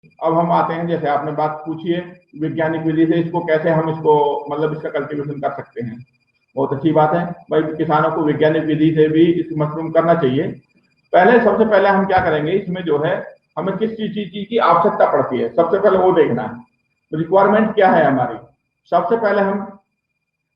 अब हम आते हैं, जैसे आपने बात पूछी है वैज्ञानिक विधि से इसको कैसे हम इसको मतलब इसका कल्टीवेशन कर सकते हैं। बहुत अच्छी बात है भाई, किसानों को वैज्ञानिक विधि से भी इस मशरूम करना चाहिए। पहले सबसे पहले हम क्या करेंगे, इसमें जो है हमें किस चीज की आवश्यकता पड़ती है सबसे पहले वो देखना है, रिक्वायरमेंट क्या है हमारी। सबसे पहले हम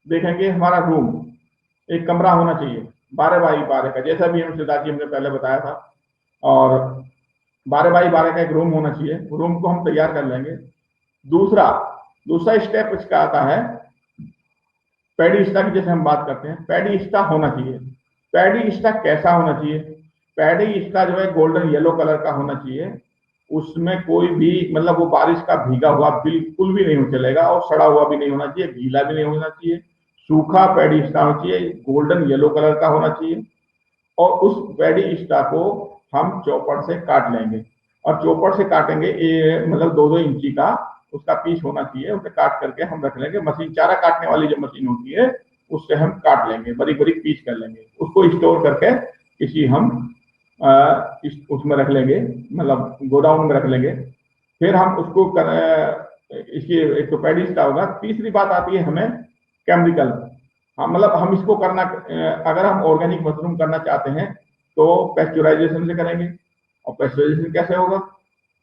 देखेंगे हमारा रूम, एक कमरा होना चाहिए 12 बाई 12 का, जैसा भी हम सिद्धार्थ जी हमने पहले बताया था। और 12 बाई 12 का एक रूम होना चाहिए, रूम को हम तैयार कर लेंगे। दूसरा दूसरा स्टेप इसका आता है पैडी स्टॉक की, जैसे हम बात करते हैं पैडी स्टॉक होना चाहिए। पैडी स्टॉक कैसा होना चाहिए, पैडी स्टॉक जो है गोल्डन येलो कलर का होना चाहिए। उसमें कोई भी मतलब वो बारिश का भीगा हुआ बिल्कुल भी नहीं चलेगा, और सड़ा हुआ भी नहीं होना चाहिए, गीला भी नहीं होना चाहिए। सूखा पैडी स्टॉक होना चाहिए, गोल्डन येलो कलर का होना चाहिए। और उस पैडी स्टॉक को हम चॉपर से काट लेंगे, और चॉपर से काटेंगे ये मतलब 2-2 इंची का उसका पीस होना चाहिए। उसे काट करके हम रख लेंगे, मशीन चारा काटने वाली जो मशीन होती है उससे हम काट लेंगे, बारीक बारीक पीस कर लेंगे। उसको स्टोर करके किसी हम उसमें रख लेंगे, मतलब गोडाउन में रख लेंगे। फिर हम उसको इसकी एक तो पैडी का होगा। तीसरी बात आती है हमें केमिकल। हाँ, मतलब हम इसको करना अगर हम ऑर्गेनिक मशरूम करना चाहते हैं तो पेस्चुराइजेशन से करेंगे। और पेस्चुराइजेशन कैसे होगा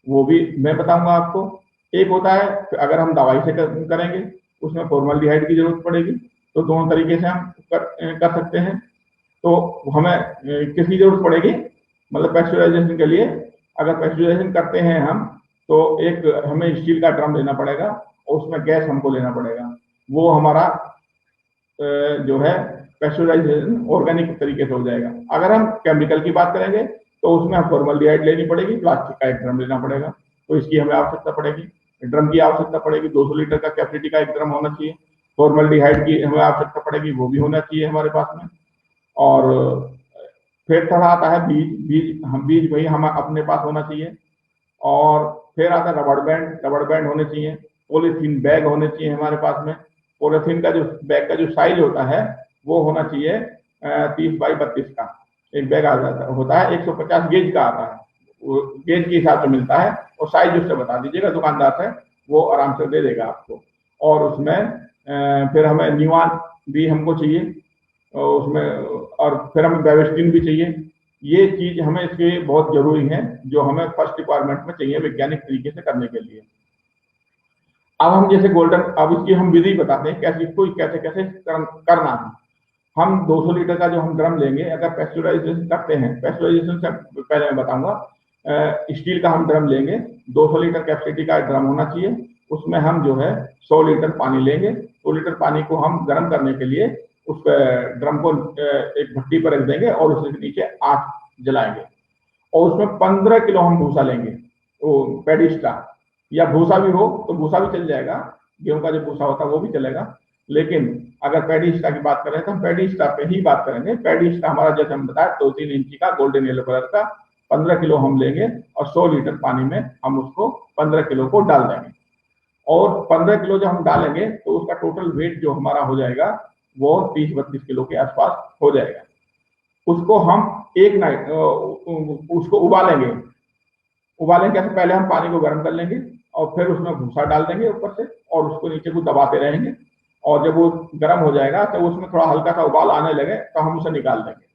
वो भी मैं बताऊंगा आपको। एक होता है अगर हम दवाई से करेंगे, उसमें फॉर्मल्डिहाइड की जरूरत पड़ेगी। तो दोनों तरीके से हम कर सकते हैं। तो हमें किसकी जरूरत पड़ेगी, मतलब पेस्चुराइजेशन के लिए अगर पेस्चुराइजेशन करते हैं हम तो एक हमें स्टील का ड्रम लेना पड़ेगा, और उसमें गैस हमको लेना पड़ेगा। वो हमारा जो है पेस्चुराइजेशन ऑर्गेनिक तरीके से हो जाएगा। अगर हम केमिकल की बात करेंगे तो उसमें हम फॉर्मल्डिहाइड लेनी पड़ेगी, प्लास्टिक का एक ड्रम लेना पड़ेगा, तो इसकी हमें आवश्यकता पड़ेगी। ड्रम की आवश्यकता पड़ेगी, 200 लीटर का कैपेसिटी का एक ड्रम होना चाहिए। फॉर्मल्डिहाइड की हमें आवश्यकता पड़ेगी, वो भी होना चाहिए हमारे पास में। और फिर थोड़ा आता है बीज वही हम अपने पास होना चाहिए। और फिर आता है रबड़ बैंड होने चाहिए। पॉलीथीन बैग होने चाहिए हमारे पास में। पॉलीथीन का जो बैग का जो साइज होता है वो होना चाहिए 30 बाई 32 का एक बैग आ जाता होता है। 150 गेज का आता है, वो गेज के हिसाब से मिलता है। और साइज उससे बता दीजिएगा दुकानदार से, वो आराम से दे देगा आपको। और उसमें फिर हमें न्यूआन भी हमको चाहिए उसमें, और फिर हमें बेविस्टिन भी चाहिए। ये चीज हमें इसके बहुत जरूरी है, जो हमें फर्स्ट रिक्वायरमेंट में चाहिए वैज्ञानिक तरीके से करने के लिए। अब हम जैसे गोल्डन, अब इसकी हम विधि बताते हैं कैसे इसको कैसे कैसे करना है। हम 200 लीटर का जो हम ड्रम लेंगे, अगर पेस्चुराइजेशन करते हैं, पेस्चुराइजेशन से पहले मैं बताऊंगा। स्टील का हम ड्रम लेंगे, 200 लीटर कैपेसिटी का ड्रम होना चाहिए। उसमें हम जो है 100 लीटर पानी लेंगे। 100 लीटर पानी को हम गर्म करने के लिए उस ड्रम को एक भट्टी पर रख देंगे और उसके नीचे आग जलाएंगे। और उसमें 15 किलो हम भूसा लेंगे, वो पेडिस्टा, या भूसा भी हो तो भूसा भी चल जाएगा, गेहूं का जो भूसा होता है वो भी चलेगा। लेकिन अगर पेडिस्टा की बात करें तो हम पेडिस्टा पे ही बात करेंगे। पेडिस्टा हमारा जैसे हम बताया 2-3 इंची का गोल्डन येलो कलर का, 15 किलो हम लेंगे और 100 लीटर पानी में हम उसको 15 किलो को डाल देंगे। और 15 किलो जब हम डालेंगे तो उसका टोटल वेट जो हमारा हो जाएगा वो 30-32 किलो के आसपास हो जाएगा। उसको हम एक नाइट उसको उबालेंगे। उबालेंगे कैसे, पहले हम पानी को गर्म कर लेंगे और फिर उसमें भूसा डाल देंगे ऊपर से, और उसको नीचे को दबाते रहेंगे। और जब वो गर्म हो जाएगा तो उसमें थोड़ा हल्का सा उबाल आने लगे तो हम उसे निकाल देंगे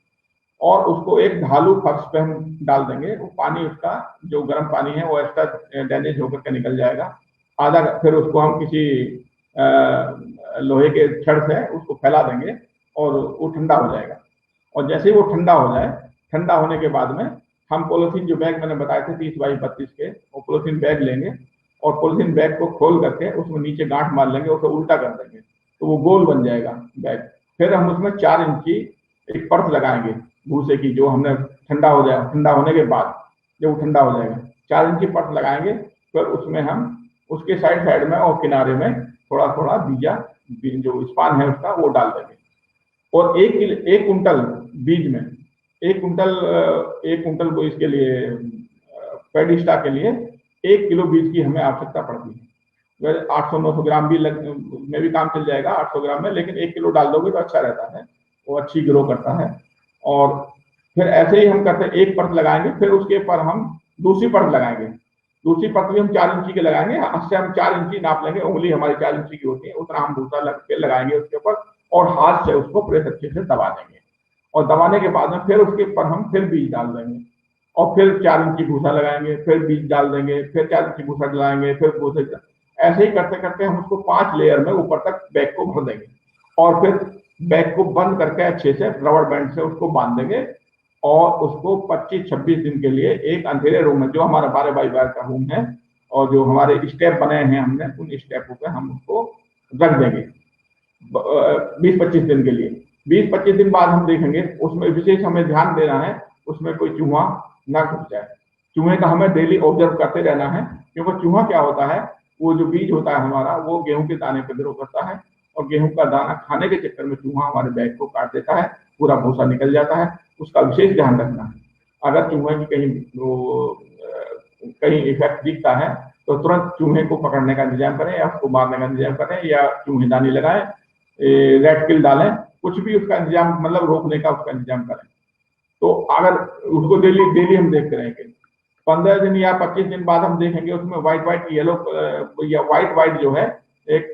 और उसको एक ढालू फर्श पे हम डाल देंगे। वो पानी उसका जो गर्म पानी है वो एक्स्ट्रा डैमेज होकर के निकल जाएगा आधा। फिर उसको हम किसी लोहे के छड़ से उसको फैला देंगे और वो ठंडा हो जाएगा। और जैसे ही वो ठंडा हो जाए, ठंडा होने के बाद में हम पॉलिथीन जो बैग मैंने बताए थे 30 बाई 32 के, वो पॉलिथीन बैग लेंगे और पॉलिथीन बैग को खोल करके उसमें नीचे गांठ मार लेंगे, उसे उल्टा कर देंगे तो वो गोल बन जाएगा बैग। फिर हम उसमें 4 इंच की एक परत लगाएंगे भूसे की, जो हमने ठंडा हो जाए, ठंडा होने के बाद जब वो ठंडा हो जाएगा 4 इंच की परत लगाएंगे। फिर उसमें हम उसके साइड साइड में और किनारे में थोड़ा थोड़ा बीजा जो स्पान है उसका वो डाल देंगे। और 1 कुंटल बीज में 1 कुंटल को इसके लिए पेडिस्टा के लिए 1 किलो बीज की हमें आवश्यकता पड़ती है। 800-900 ग्राम भी में भी काम चल जाएगा 800 ग्राम में, लेकिन 1 किलो डाल दोगे तो अच्छा रहता है, वो अच्छी ग्रो करता है। और फिर ऐसे ही हम करते हैं, एक परत लगाएंगे, फिर उसके ऊपर हम दूसरी परत लगाएंगे। दूसरी परत भी हम 4 इंची के लगाएंगे, उससे हम 4 इंची नाप लेंगे, उंगली हमारी 4 इंची की होती है, उतना हम भूसा लगाएंगे उसके ऊपर और हाथ से उसको प्रेस अच्छे से दबा देंगे। और दबाने के बाद में फिर उसके ऊपर हम फिर बीज डाल देंगे और फिर 4 इंची भूसा लगाएंगे, फिर बीज डाल देंगे, फिर 4 इंची भूसा डालेंगे, फिर भूसे, ऐसे ही करते करते हम उसको 5 लेयर में ऊपर तक बैग को भर देंगे और फिर बैग को बंद करके अच्छे से रबर बैंड से उसको बांध देंगे और उसको 25-26 दिन के लिए एक अंधेरे रूम में, जो हमारा 12x12 का रूम है और जो हमारे स्टेप बनाए हैं हमने, उन स्टेपों पे हम उसको रख देंगे 20-25 दिन के लिए। 20-25 दिन बाद हम देखेंगे, उसमें विशेष हमें ध्यान देना है उसमें कोई चूहा ना घुस जाए। चूहे का हमें डेली ऑब्जर्व करते रहना है, क्योंकि चूहा क्या होता है, वो जो बीज होता है हमारा, वो गेहूं के दाने पर ग्रो करता है और गेहूं का दाना खाने के चक्कर में चूहा हमारे बैग को काट देता है, पूरा भूसा निकल जाता है। उसका विशेष ध्यान रखना है। अगर चूहे की कहीं इफेक्ट दिखता है तो तुरंत चूहे को पकड़ने का इंतजाम करें या उसको मारने का इंतजाम करें या चूहेदानी लगाएं, रेड किल डालें, कुछ भी उसका इंतजाम, मतलब रोकने का उसका इंतजाम करें। तो अगर उसको डेली हम देखते रहेंगे, 15 दिन या 25 दिन बाद हम देखेंगे उसमें व्हाइट येलो या व्हाइट जो है एक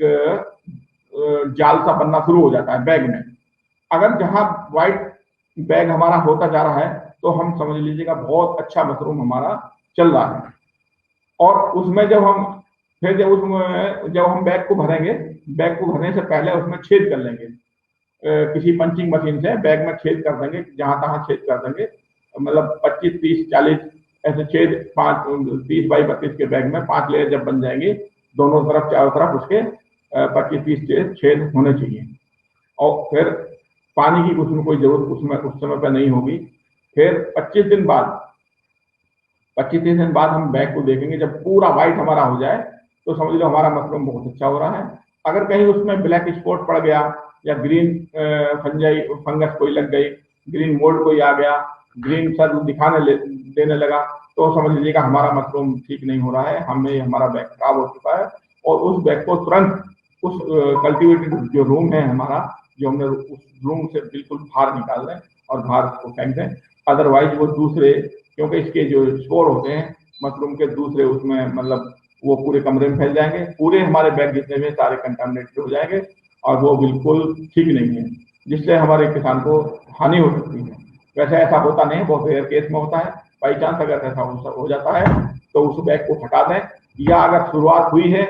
जाल सा बनना शुरू हो जाता है बैग में। अगर जहां व्हाइट बैग हमारा होता जा रहा है तो हम समझ लीजिएगा बहुत अच्छा मशरूम हमारा चल रहा है। और उसमें जब हम बैग को भरेंगे, बैग को भरने से पहले उसमें छेद कर लेंगे, किसी पंचिंग मशीन से बैग में छेद कर देंगे, जहां तहां छेद कर देंगे, मतलब 25, 30, 40 ऐसे छेद, 30x32 के बैग में 5 लेयर जब बन जाएंगे, दोनों तरफ चारों तरफ उसके 25-30 छेद होने चाहिए। और फिर पानी की उसमें कोई जरूरत उसमें उस समय पर नहीं होगी। फिर 25 दिन बाद हम बैग को देखेंगे, जब पूरा व्हाइट हमारा हो जाए तो समझ लो हमारा मशरूम बहुत अच्छा हो रहा है। अगर कहीं उसमें ब्लैक स्पॉट पड़ गया या ग्रीन फंगस कोई लग गई, ग्रीन मोल्ड कोई आ गया, ग्रीन सर देने लगा, तो समझ लीजिएगा हमारा मशरूम ठीक नहीं हो रहा है, हमारा बैग खराब हो चुका है। और उस बैग को तुरंत उस कल्टीवेटेड जो रूम है हमारा, जो हमने उस रूम से बिल्कुल बाहर निकाल दें और बाहर उसको फेंक दें। अदरवाइज वो दूसरे, क्योंकि इसके जो स्पोर होते हैं मशरूम के, दूसरे उसमें मतलब वो पूरे कमरे में फैल जाएंगे, पूरे हमारे बैग जितने भी सारे कंटामिनेटेड हो जाएंगे और वो बिल्कुल ठीक नहीं है, जिससे हमारे किसान को हानि हो सकती है। वैसे ऐसा होता नहीं, बहुत रेयर केस में होता है। बाई चांस अगर ऐसा हो जाता है तो उस बैग को हटा दें, या अगर शुरुआत हुई है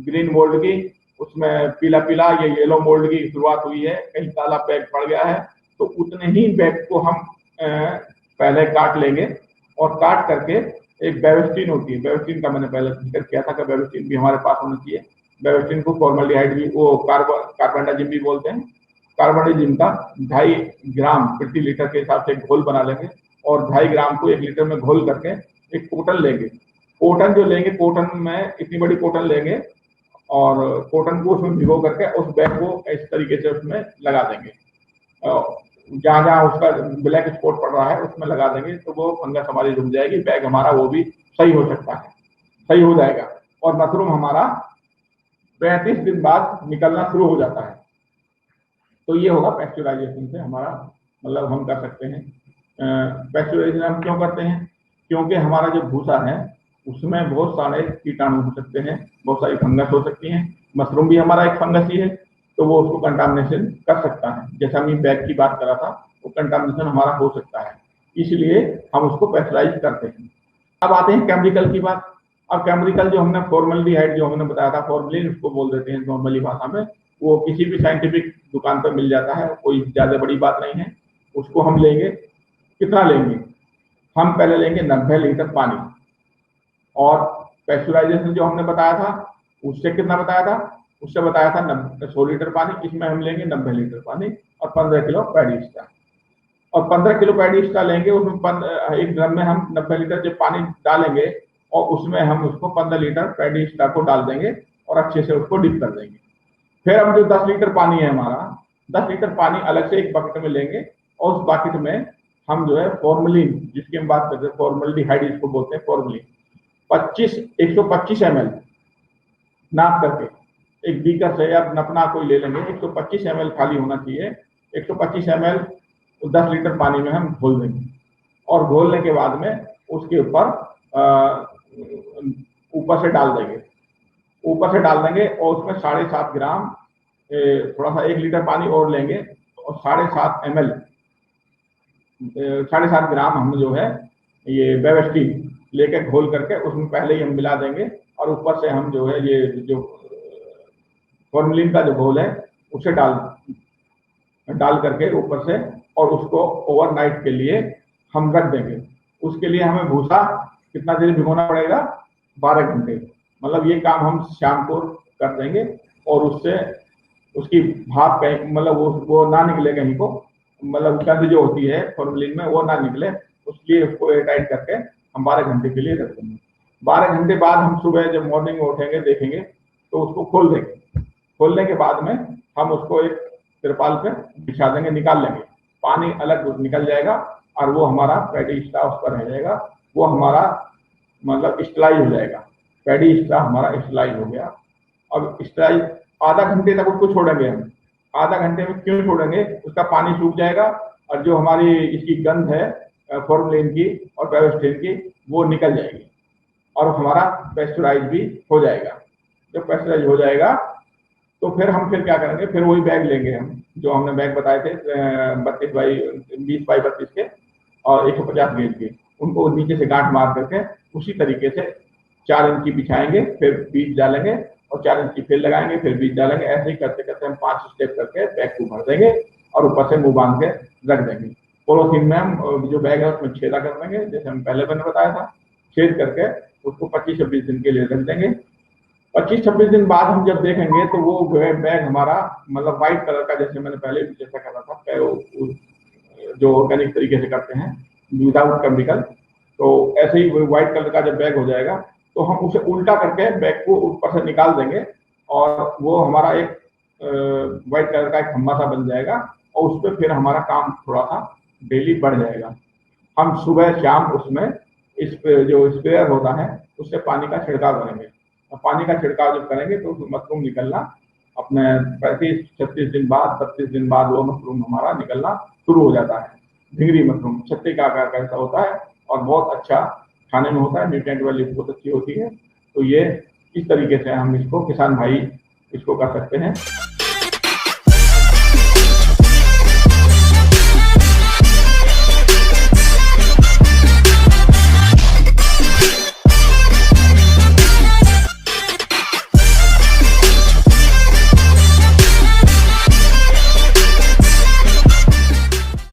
ग्रीन मोल्ड की, उसमें पीला या येलो मोल्ड की शुरुआत हुई है, कहीं काला बैग पड़ गया है, तो उतने ही बैग को हम पहले काट लेंगे और काट करके, एक बेविस्टिन होती है, बेविस्टिन का मैंने पहले जिक्र किया था कि बेविस्टिन भी हमारे पास होना चाहिए। बेविस्टिन को फॉर्मल्डिहाइड भी, वो कार्बेंडाजिम भी बोलते हैं। कार्बेंडाजिम का 2.5 ग्राम प्रति लीटर के हिसाब से घोल बना लेंगे और 2.5 ग्राम को 1 लीटर में घोल करके एक कॉटन लेंगे। कॉटन जो लेंगे, कॉटन में इतनी बड़ी कॉटन लेंगे और कॉटन को उसमें भिगो करके उस बैग को इस तरीके से उसमें लगा देंगे, जहां जहां उसका ब्लैक स्पॉट पड़ रहा है उसमें लगा देंगे, तो वो फंगस हमारी रुक जाएगी, बैग हमारा वो भी सही हो सकता है, सही हो जाएगा और मशरूम हमारा 35 दिन बाद निकलना शुरू हो जाता है। तो ये होगा पैस्चराइजेशन से हमारा, मतलब हम कर सकते हैं। पैस्चराइजेशन हम क्यों करते हैं? क्योंकि हमारा जो भूसा है उसमें बहुत सारे कीटाणु हो सकते हैं, बहुत सारी फंगस हो सकती हैं। मशरूम भी हमारा एक फंगस ही है, तो वो उसको कंटामिनेशन कर सकता है। जैसा मैं बैग की बात कर रहा था, वो कंटामिनेशन हमारा हो सकता है, इसलिए हम उसको पैस्चराइज करते हैं। अब आते हैं केमिकल की बात। अब केमिकल जो हमने फॉर्मल्डिहाइड जो हमने बताया था, फॉर्मलिन उसको बोल देते हैं नॉर्मली भाषा में, वो किसी भी साइंटिफिक दुकान पर मिल जाता है, कोई ज्यादा बड़ी बात नहीं है। उसको हम लेंगे, कितना लेंगे? हम पहले लेंगे 90 लीटर पानी, और पैस्चराइजेशन जो हमने बताया था उससे कितना बताया था? उससे बताया था 100 लीटर पानी। इसमें हम लेंगे 90 लीटर पानी और 15 किलो पैडी स्टार, और 15 किलो पैडी स्टार लेंगे। उसमें एक ड्रम में हम 90 लीटर जब पानी डालेंगे और उसमें हम उसको 15 लीटर पैडी स्टार को डाल देंगे और अच्छे से उसको डिप कर देंगे। फिर हम जो 10 लीटर पानी है हमारा, 10 लीटर पानी अलग से एक बकेट में लेंगे और उस बकेट में हम जो है फॉर्मलिन, जिसकी हम बात करते हैं फॉर्मल्डिहाइड इसको बोलते हैं, फॉर्मलिन 125 ml नाप करके एक बीकर से या नपना कोई ले लेंगे, 125 ml खाली होना चाहिए। 125 ml 10 लीटर पानी में हम घोल देंगे और घोलने के बाद में उसके ऊपर ऊपर से डाल देंगे, ऊपर से डाल देंगे और उसमें 7.5 ग्राम थोड़ा सा 1 लीटर पानी और लेंगे और 7.5 ml 7.5 ग्राम हम जो है ये बेवेस्टीन लेके घोल करके उसमें पहले ही हम मिला देंगे और ऊपर से हम जो है ये जो फॉर्मेलिन का जो घोल है उसे डाल करके ऊपर से और उसको ओवरनाइट के लिए हम रख देंगे। उसके लिए हमें भूसा कितना देर भिगोना पड़ेगा, 12 घंटे। मतलब ये काम हम शाम को कर देंगे और उससे उसकी भाप कहीं मतलब वो ना निकले कहीं को, मतलब गंध जो होती है फॉर्मेलिन में वो ना निकले, उसलिए उसको एयरटाइट करके हम 12 घंटे के लिए रख देंगे। 12 घंटे बाद हम सुबह जब मॉर्निंग में उठेंगे देखेंगे तो उसको खोल देंगे। खोलने के बाद में हम उसको एक तिरपाल पे बिछा देंगे, निकाल लेंगे, पानी अलग निकल जाएगा और वो हमारा पैडी स्ट्रा उस पर रह जाएगा। वो हमारा मतलब स्टलाइज हो जाएगा, पैडी स्ट्रा हमारा स्टलाइज हो गया। अब स्टलाइज आधा घंटे तक उसको छोड़ेंगे हम। आधा घंटे में क्यों छोड़ेंगे, उसका पानी सूख जाएगा और जो हमारी इसकी गंध है फॉर्मेलिन की और बेवेस्टीन की वो निकल जाएगी और हमारा पेस्चराइज भी हो जाएगा। जब पेस्चराइज हो जाएगा तो फिर हम क्या करेंगे, फिर वही बैग लेंगे हम जो हमने बैग बताए थे 20 बाई 32 के और 150 गेज के, उनको नीचे से गांठ मार करके उसी तरीके से 4 इंच की बिछाएंगे, फिर बीज डालेंगे और 4 इंच की फिर लगाएंगे, फिर बीज डालेंगे। ऐसे ही करते करते हम 5 स्टेप करके बैग को भर देंगे और ऊपर से मुंह बांध के रख देंगे। पॉलीथीन में हम जो बैग है उसमें छेदा कर देंगे, जैसे हम पहले मैंने बताया था, छेद करके उसको 25-26 दिन के लिए रख देंगे। 25-26 दिन बाद हम जब देखेंगे तो वो बैग हमारा मतलब व्हाइट कलर का, जैसे मैंने पहले भी जैसा कहा था जो ऑर्गेनिक तरीके से करते हैं विदाउट केमिकल, तो ऐसे ही व्हाइट कलर का जब बैग हो जाएगा तो हम उसे उल्टा करके बैग को ऊपर से निकाल देंगे और वो हमारा एक व्हाइट कलर का एक खम्भा सा बन जाएगा और उस पर फिर हमारा काम थोड़ा सा डेली बढ़ जाएगा। हम सुबह शाम उसमें इस जो स्प्रेयर होता है उससे पानी का छिड़काव करेंगे और पानी का छिड़काव जब करेंगे तो मशरूम निकलना अपने 35-36 दिन बाद 32 दिन बाद वो मशरूम हमारा निकलना शुरू हो जाता है। भिंगरी मशरूम छत्ते का आकार का ऐसा होता है और बहुत अच्छा खाने में होता है, न्यूट्रिएंट वैल्यू बहुत अच्छी होती है। तो ये इस तरीके से हम इसको किसान भाई इसको कर सकते हैं।